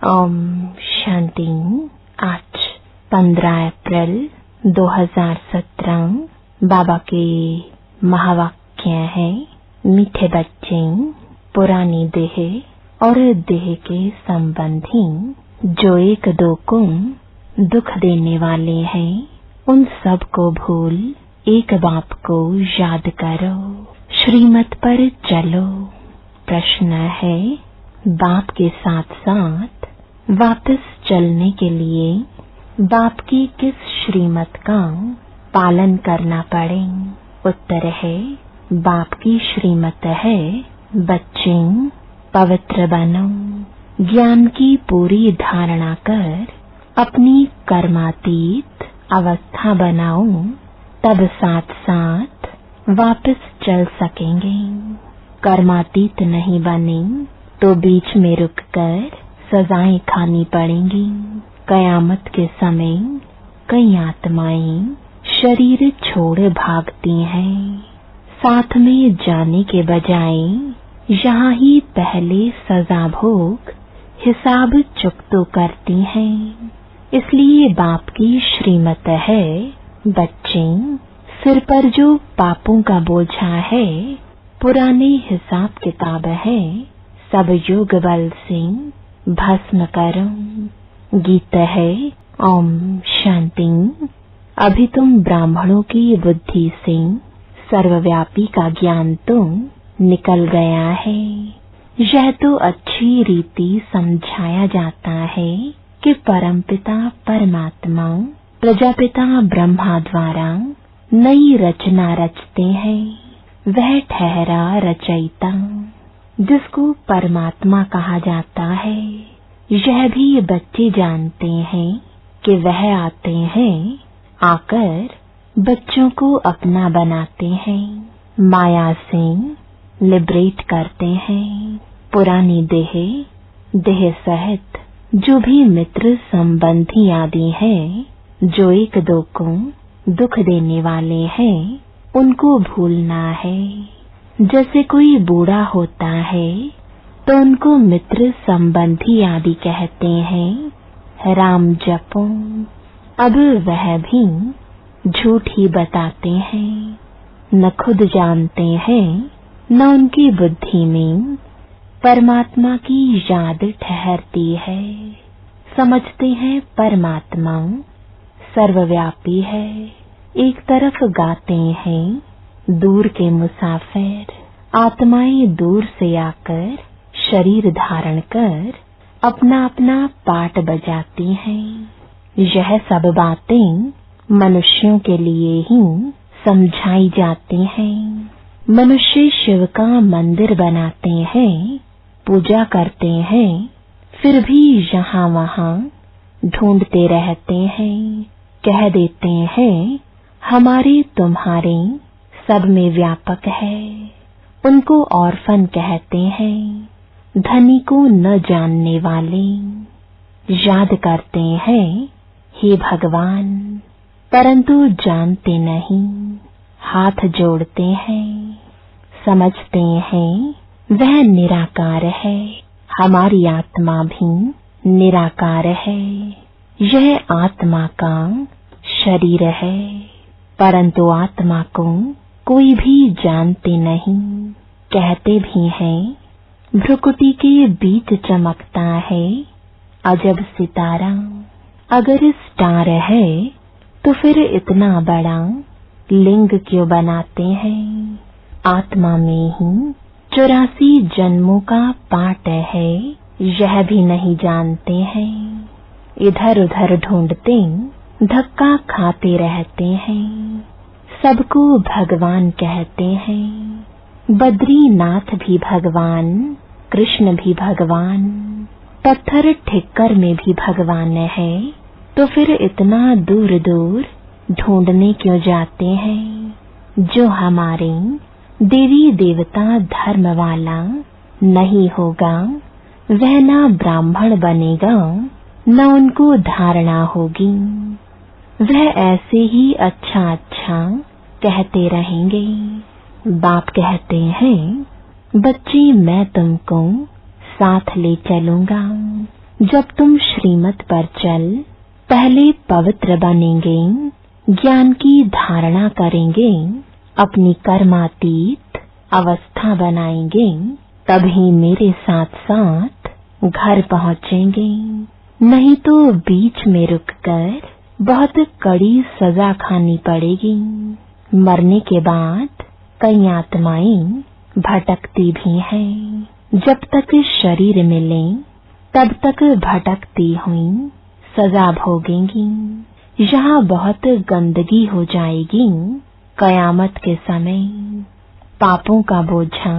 ओम शांति। आज 15 अप्रैल 2017 बाबा के महावाक्य है, मीठे बच्चे, पुरानी देह और देह के संबंधी जो एक दो को दुख देने वाले हैं, उन सब को भूल एक बाप को याद करो, श्रीमत पर चलो। प्रश्न है, बाप के साथ साथ वापस चलने के लिए बाप की किस श्रीमत का पालन करना पड़े? उत्तर है, बाप की श्रीमत है, बच्चे पवित्र बनो, ज्ञान की पूरी धारणा कर अपनी कर्मातीत अवस्था बनाओ, तब साथ साथ वापस चल सकेंगे। कर्मातीत नहीं बने तो बीच में रुककर सजाएं खानी पड़ेंगी। कयामत के समय कई आत्माएं शरीर छोड़ भागती हैं, साथ में जाने के बजाय यहाँ ही पहले सजा भोग हिसाब चुकतो करती हैं। इसलिए बाप की श्रीमत है, बच्चे, सिर पर जो पापों का बोझा है, पुराने हिसाब किताब है, सब योग बल से भस्म करो। गीत है, ओम शांति। अभी तुम ब्राह्मणों की बुद्धि से सर्वव्यापी का ज्ञान तो निकल गया है। यह तो अच्छी रीति समझाया जाता है कि परमपिता परमात्मा प्रजापिता ब्रह्मा द्वारा नई रचना रचते हैं। वह ठहरा रचयिता, जिसको परमात्मा कहा जाता है, यह भी बच्चे जानते हैं कि वह आते हैं, आकर बच्चों को अपना बनाते हैं, माया से लिबरेट करते हैं। पुरानी देह सहित जो भी मित्र संबंधी आदि हैं, जो एक दो को दुख देने वाले हैं, उनको भूलना है। जैसे कोई बूढ़ा होता है तो उनको मित्र संबंधी आदि कहते हैं, राम जपो। अब वह भी झूठ ही बताते हैं, न खुद जानते हैं, न उनकी बुद्धि में परमात्मा की याद ठहरती है। समझते हैं परमात्मा सर्वव्यापी है। एक तरफ गाते हैं, दूर के मुसाफिर, आत्माएं दूर से आकर शरीर धारण कर अपना अपना पाठ बजाती हैं। यह सब बातें मनुष्यों के लिए ही समझाई जाती हैं। मनुष्य शिव का मंदिर बनाते हैं, पूजा करते हैं, फिर भी यहाँ वहाँ ढूंढते रहते हैं। कह देते हैं, हमारे तुम्हारे सब में व्यापक है। उनको ऑर्फन कहते हैं, धनी को न जानने वाले। याद करते हैं, हे भगवान, परंतु जानते नहीं। हाथ जोड़ते हैं, समझते हैं वह निराकार है। हमारी आत्मा भी निराकार है। यह आत्मा का शरीर है, परंतु आत्मा को कोई भी जानते नहीं। कहते भी हैं, भ्रुकुटी के बीच चमकता है अजब सितारा। अगर स्टार है तो फिर इतना बड़ा लिंग क्यों बनाते हैं? आत्मा में ही 84 जन्मों का पाठ है, यह भी नहीं जानते हैं। इधर उधर ढूंढते धक्का खाते रहते हैं। सबको भगवान कहते हैं, बद्रीनाथ भी भगवान, कृष्ण भी भगवान, पत्थर ठिक्कर में भी भगवान है, तो फिर इतना दूर दूर ढूंढने क्यों जाते हैं? जो हमारे देवी देवता धर्म वाला नहीं होगा, वह ना ब्राह्मण बनेगा, न उनको धारणा होगी। वह ऐसे ही अच्छा अच्छा कहते रहेंगे। बाप कहते हैं, बच्चे, मैं तुमको साथ ले चलूंगा। जब तुम श्रीमत पर चल पहले पवित्र बनेंगे, ज्ञान की धारणा करेंगे, अपनी कर्मातीत अवस्था बनाएंगे, तभी मेरे साथ साथ घर पहुँचेंगे। नहीं तो बीच में रुककर बहुत कड़ी सजा खानी पड़ेगी। मरने के बाद कई आत्माएं भटकती भी हैं। जब तक शरीर मिले तब तक भटकती हुई सजा भोगेंगी। यहाँ बहुत गंदगी हो जाएगी कयामत के समय। पापों का बोझा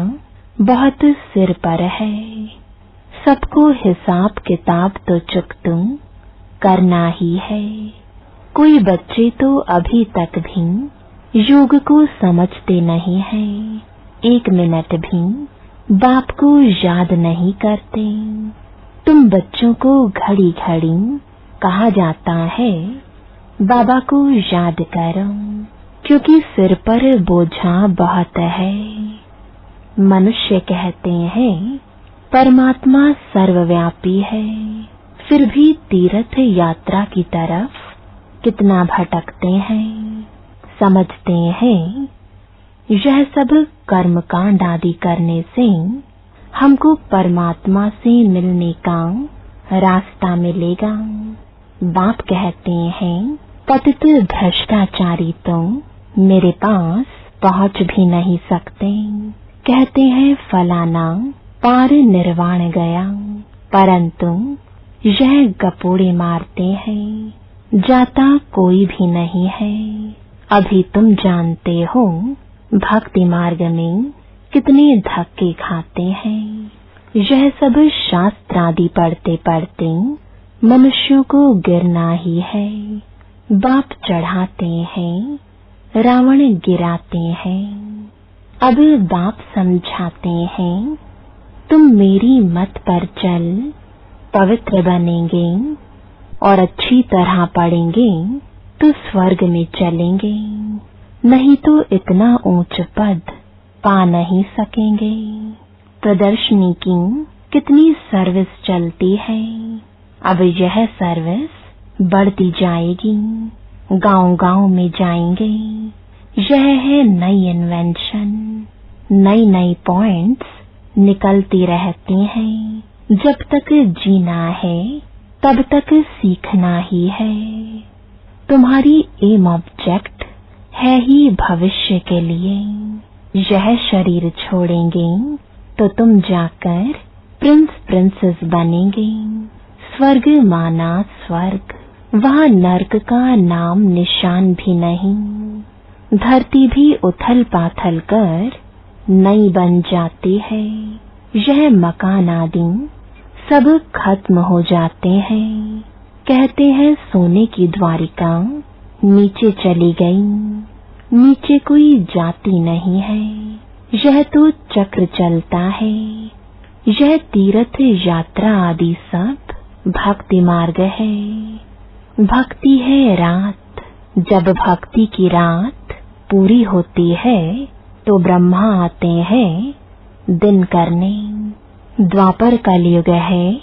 बहुत सिर पर है। सबको हिसाब किताब तो चुकतू करना ही है। कोई बच्चे तो अभी तक भी योग को समझते नहीं हैं। 1 मिनट भी बाप को याद नहीं करते। तुम बच्चों को घड़ी घड़ी कहा जाता है बाबा को याद करो, क्योंकि सिर पर बोझा बहुत है। मनुष्य कहते हैं परमात्मा सर्वव्यापी है, फिर भी तीर्थ यात्रा की तरफ कितना भटकते हैं। समझते हैं यह सब कर्म कांड आदि करने से हमको परमात्मा से मिलने का रास्ता मिलेगा। बाप कहते हैं पतित भ्रष्टाचारी तो मेरे पास पहुंच भी नहीं सकते। कहते हैं फलाना पार निर्वाण गया, परंतु यह गपोड़े मारते हैं, जाता कोई भी नहीं है। अभी तुम जानते हो भक्ति मार्ग में कितने धक्के खाते हैं। यह सब शास्त्र आदि पढ़ते पढ़ते मनुष्यों को गिरना ही है। बाप चढ़ाते हैं, रावण गिराते हैं। अब बाप समझाते हैं तुम मेरी मत पर चल, पवित्र बनेंगे और अच्छी तरह पढ़ेंगे तो स्वर्ग में चलेंगे, नहीं तो इतना ऊंच पद पा नहीं सकेंगे। प्रदर्शनी की कितनी सर्विस चलती है। अब यह सर्विस बढ़ती जाएगी, गांव-गांव में जाएंगे। यह है नई इन्वेंशन, नई नई पॉइंट्स निकलती रहती हैं। जब तक जीना है तब तक सीखना ही है। तुम्हारी एम ऑब्जेक्ट है ही भविष्य के लिए। यह शरीर छोड़ेंगे तो तुम जाकर प्रिंस प्रिंसेस बनेंगे। स्वर्ग माना स्वर्ग, वहाँ नर्क का नाम निशान भी नहीं। धरती भी उथल पाथल कर नई बन जाती है। यह मकान आदि सब खत्म हो जाते हैं। कहते हैं सोने की द्वारिका नीचे चली गई, नीचे कोई जाती नहीं है। यह तो चक्र चलता है। यह तीर्थ यात्रा आदि सब भक्ति मार्ग है। भक्ति है रात। जब भक्ति की रात पूरी होती है तो ब्रह्मा आते हैं दिन करने। द्वापर कलयुग है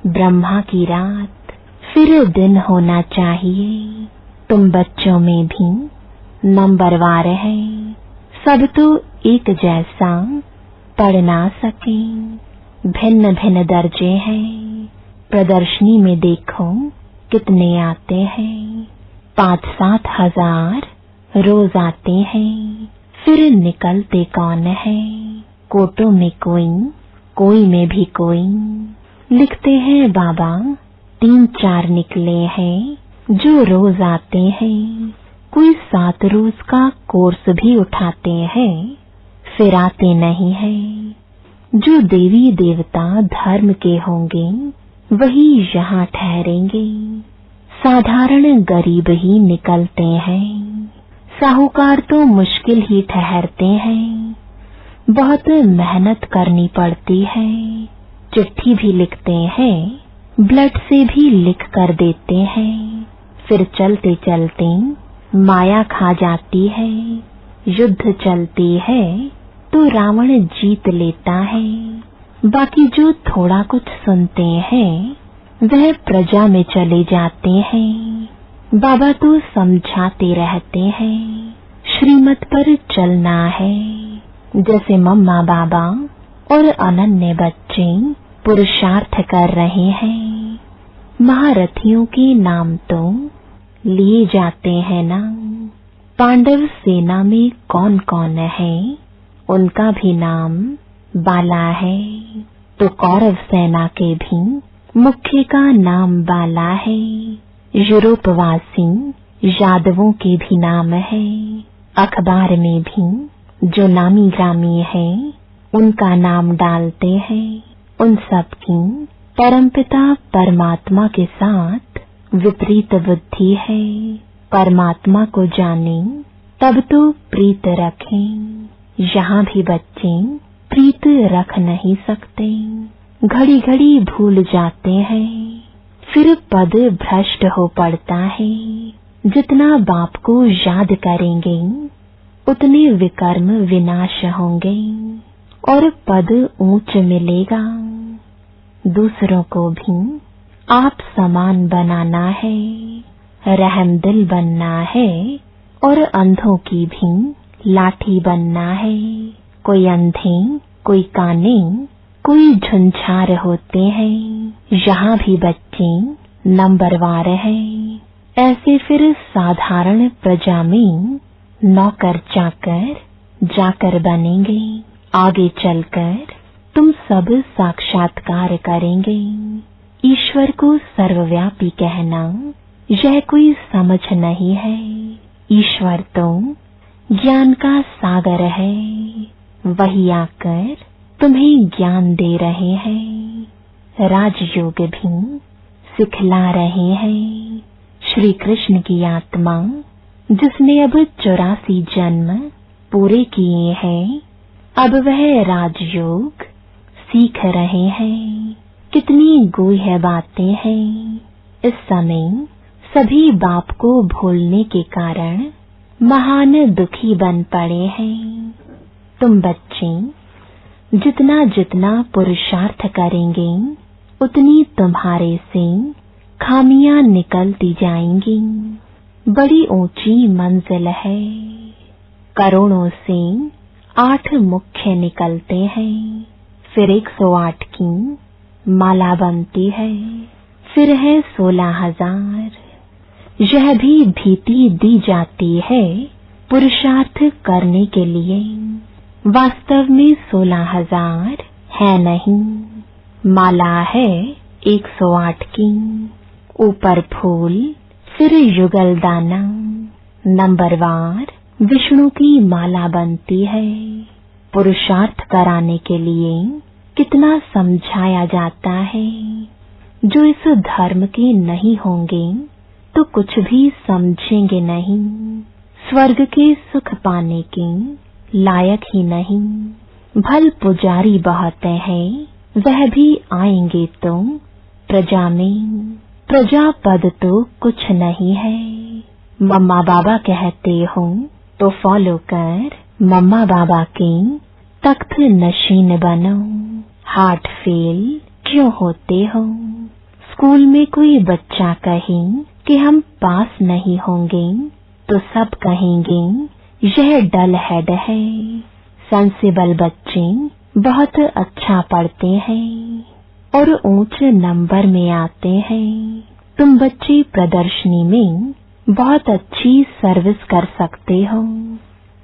ब्रह्मा की रात, फिर दिन होना चाहिए। तुम बच्चों में भी नंबरवार है। सब तो एक जैसा पढ़ ना सके, भिन्न भिन्न दर्जे हैं। प्रदर्शनी में देखो कितने आते हैं, 5-7 हजार रोज आते हैं, फिर निकलते कौन है। कोटों में कोई में भी कोई। लिखते हैं बाबा 3-4 निकले हैं जो रोज आते हैं। कोई 7 रोज का कोर्स भी उठाते हैं, फिर आते नहीं है। जो देवी देवता धर्म के होंगे वही यहाँ ठहरेंगे। साधारण गरीब ही निकलते हैं। साहूकार तो मुश्किल ही ठहरते हैं। बहुत मेहनत करनी पड़ती है। चिट्ठी भी लिखते हैं, ब्लड से भी लिख कर देते हैं। फिर चलते चलते माया खा जाती है। युद्ध चलती है तो रावण जीत लेता है। बाकी जो थोड़ा कुछ सुनते हैं वह प्रजा में चले जाते हैं। बाबा तो समझाते रहते हैं, श्रीमत पर चलना है। जैसे मम्मा बाबा और अनन्य बच्चे पुरुषार्थ कर रहे हैं। महारथियों के नाम तो लिए जाते हैं ना। पांडव सेना में कौन कौन है, उनका भी नाम बाला है। तो कौरव सेना के भी मुख्य का नाम बाला है। यूरोपवासी यादवों के भी नाम है। अखबार में भी जो नामी ग्रामी है, उनका नाम डालते हैं। उन सब की परमपिता परमात्मा के साथ विपरीत बुद्धि है। परमात्मा को जाने तब तो प्रीत रखें। यहाँ भी बच्चे प्रीत रख नहीं सकते, घड़ी घड़ी भूल जाते हैं। फिर पद भ्रष्ट हो पड़ता है। जितना बाप को याद करेंगे उतने विकर्म विनाश होंगे और पद ऊंच मिलेगा। दूसरों को भी आप समान बनाना है, रहमदिल बनना है और अंधों की भी लाठी बनना है। कोई अंधे, कोई काने, कोई झुंझार होते हैं। यहाँ भी बच्चे नंबरवार हैं। ऐसे फिर साधारण प्रजा में नौकर जाकर बनेंगे। आगे चलकर तुम सब साक्षात्कार करेंगे। ईश्वर को सर्वव्यापी कहना यह कोई समझ नहीं है। ईश्वर तो ज्ञान का सागर है। वही आकर तुम्हें ज्ञान दे रहे हैं। राजयोग भी सिखला रहे हैं। श्री कृष्ण की आत्मा जिसने अब 84 जन्म पूरे किए हैं, अब वह राजयोग सीख रहे हैं। कितनी गूढ़ बातें हैं। इस समय सभी बाप को भूलने के कारण महान दुखी बन पड़े हैं। तुम बच्चे जितना जितना पुरुषार्थ करेंगे उतनी तुम्हारे से खामियां निकलती जाएंगी। बड़ी ऊंची मंजिल है। करोड़ों से 8 मुख्य निकलते हैं। फिर 108 की माला बनती है। फिर है 16,000। यह भी भीति दी जाती है पुरुषार्थ करने के लिए। वास्तव में 16,000 है नहीं, माला है 108 की। ऊपर फूल, फिर युगल दाना, नंबरवार विष्णु की माला बनती है। पुरुषार्थ कराने के लिए कितना समझाया जाता है। जो इस धर्म के नहीं होंगे तो कुछ भी समझेंगे नहीं। स्वर्ग के सुख पाने के लायक ही नहीं। भल पुजारी बहुत हैं, वह भी आएंगे तो प्रजा में। प्रजा पद तो कुछ नहीं है। मम्मा बाबा कहते हो तो फॉलो कर मम्मा बाबा के तख्त नशीन बनो। हार्ट फेल क्यों होते हो? स्कूल में कोई बच्चा कहे कि हम पास नहीं होंगे तो सब कहेंगे यह डल हेड है। सेंसिबल बच्चे बहुत अच्छा पढ़ते हैं और ऊंच नंबर में आते हैं। तुम बच्चे प्रदर्शनी में बहुत अच्छी सर्विस कर सकते हो।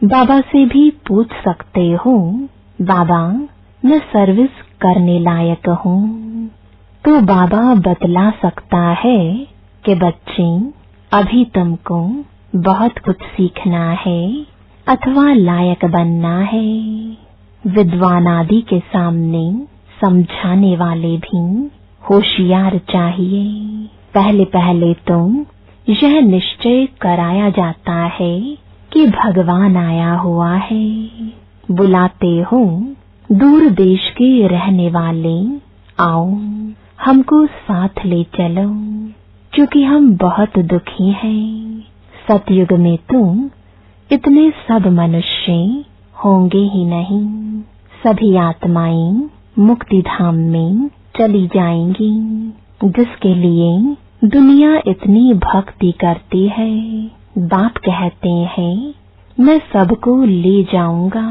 बाबा से भी पूछ सकते हो, बाबा मैं सर्विस करने लायक हूँ। तो बाबा बतला सकता है कि बच्चे अभी तुमको बहुत कुछ सीखना है अथवा लायक बनना है। विद्वान आदि के सामने समझाने वाले भी होशियार चाहिए। पहले पहले तो यह निश्चय कराया जाता है कि भगवान आया हुआ है। बुलाते हो दूर देश के रहने वाले, आओ हमको साथ ले चलो, क्योंकि हम बहुत दुखी हैं। सतयुग में तो इतने सब मनुष्य होंगे ही नहीं। सभी आत्माएं मुक्ति धाम में चली जाएंगी। जिसके लिए दुनिया इतनी भक्ति करती है। बाप कहते हैं मैं सबको ले जाऊंगा।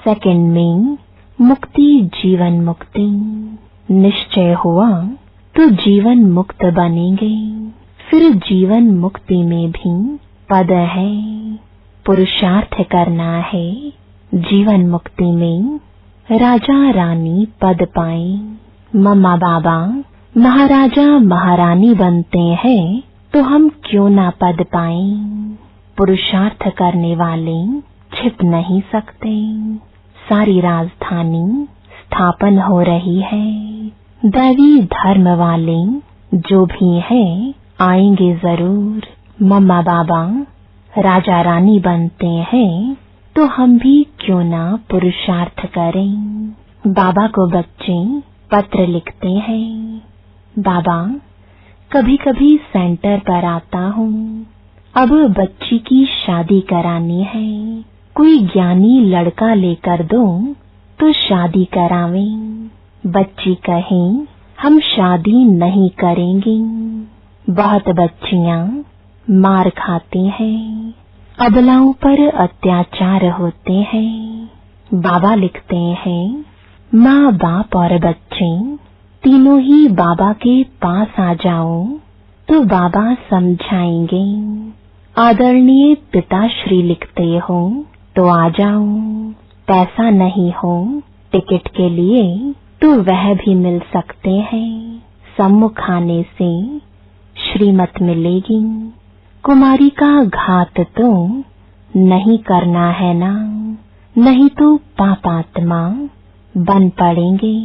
सेकंड में मुक्ति जीवन मुक्ति। निश्चय हुआ तो जीवन मुक्त बनेंगे। फिर जीवन मुक्ति में भी पद है। पुरुषार्थ करना है जीवन मुक्ति में राजा रानी पद पाए। मम्मा बाबा महाराजा महारानी बनते हैं तो हम क्यों ना पद पाएं। पुरुषार्थ करने वाले छिप नहीं सकते। सारी राजधानी स्थापन हो रही है। दैवी धर्म वाले जो भी हैं आएंगे जरूर। मम्मा बाबा राजा रानी बनते हैं तो हम भी क्यों ना पुरुषार्थ करें। बाबा को बच्चे पत्र लिखते हैं, बाबा कभी कभी सेंटर पर आता हूँ। अब बच्ची की शादी करानी है। कोई ज्ञानी लड़का लेकर दो तो शादी करावें। बच्ची कहे हम शादी नहीं करेंगे। बहुत बच्चियां मार खाती हैं। अबलाओं पर अत्याचार होते हैं। बाबा लिखते हैं माँ बाप और बच्चे तीनों ही बाबा के पास आ जाओ तो बाबा समझाएंगे। आदरणीय पिताश्री लिखते हो तो आ जाओ। पैसा नहीं हो टिकट के लिए तो वह भी मिल सकते हैं। सम्मुख आने से श्रीमत मिलेगी। कुमारी का घात तो नहीं करना है ना, नहीं तो पापात्मा बन पड़ेंगे।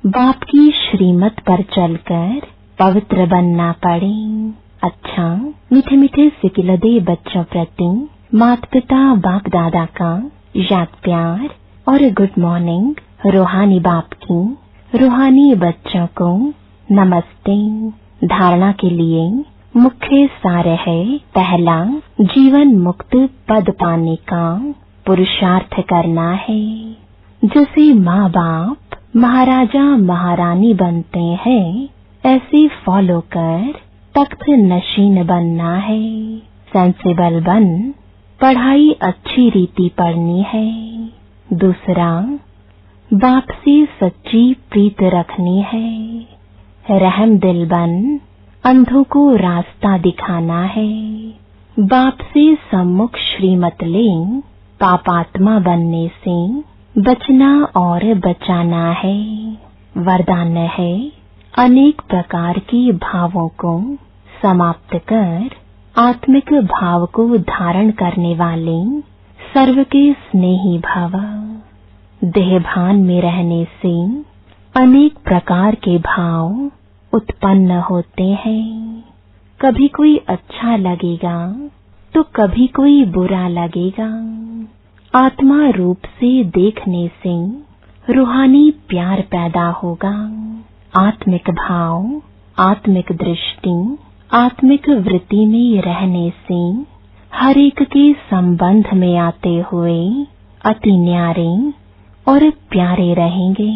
बाप की श्रीमत पर चलकर पवित्र बनना पड़े। अच्छा, मीठे मीठे सिकिलदे बच्चों प्रति माता पिता बाप दादा का याद प्यार और गुड मॉर्निंग। रूहानी बाप की रूहानी बच्चों को नमस्ते। धारणा के लिए मुख्य सार है, पहला जीवन मुक्त पद पाने का पुरुषार्थ करना है। जैसे माँ बाप महाराजा महारानी बनते हैं ऐसे फॉलो कर तख्त नशीन बनना है। सेंसिबल बन पढ़ाई अच्छी रीति पढ़नी है। दूसरा बाप से सच्ची प्रीत रखनी है। रहम दिल बन अंधों को रास्ता दिखाना है। बाप से सम्मुख श्रीमत ले पापात्मा बनने से बचना और बचाना है। वरदान है अनेक प्रकार के भावों को समाप्त कर आत्मिक भाव को धारण करने वाले सर्व के स्नेही भव। देहभान में रहने से अनेक प्रकार के भाव उत्पन्न होते हैं। कभी कोई अच्छा लगेगा तो कभी कोई बुरा लगेगा। आत्मा रूप से देखने से रूहानी प्यार पैदा होगा। आत्मिक भाव, आत्मिक दृष्टि, आत्मिक वृत्ति में रहने से हर एक के संबंध में आते हुए अति न्यारे और प्यारे रहेंगे।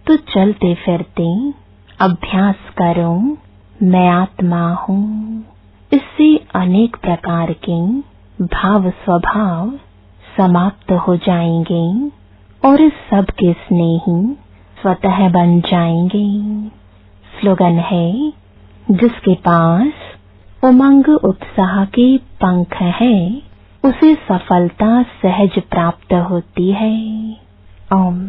तो चलते फिरते अभ्यास करो मैं आत्मा हूँ। इससे अनेक प्रकार के भाव स्वभाव समाप्त हो जाएंगे और सबके स्नेही स्वतः बन जाएंगे। स्लोगन है जिसके पास उमंग उत्साह के पंख है उसे सफलता सहज प्राप्त होती है। ओम।